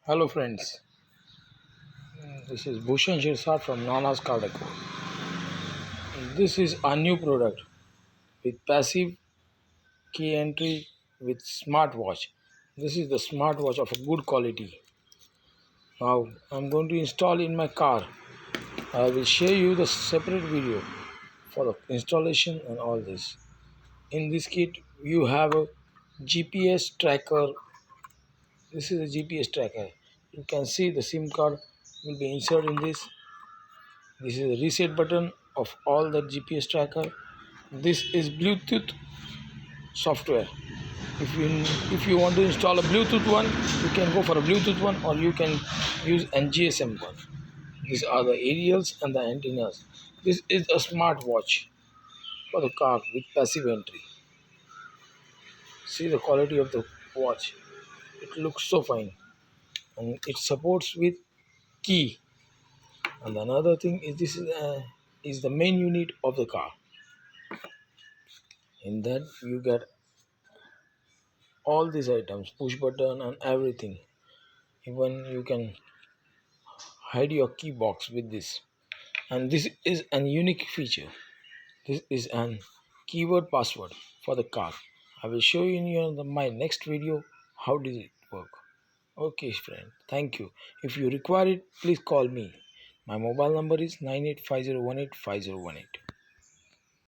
Hello friends, this is Bhushan Shirsat from Nana's Car Decor. This is a new product with passive key entry with smartwatch. This is the smartwatch of a good quality. Now I'm going to install in my car. I will share you the separate video for the installation and all this. In this kit you have a GPS tracker. This is a GPS tracker. You can see the SIM card will be inserted in this. This is the reset button of all the GPS tracker. This is Bluetooth software. If you want to install a Bluetooth one, you can go for a Bluetooth one, or you can use an GSM one. These are the aerials and the antennas. This is a smart watch for the car with passive entry. See the quality of the watch. It looks so fine, and it supports with key. And another thing is is the main unit of the car. In that you get all these items, push button and everything. Even you can hide your key box with this. And this is an unique feature. This is an keyword password for the car. I will show you in my next video how does it work. Okay friend, thank you. If you require it, please call me. My mobile number is 9850185018.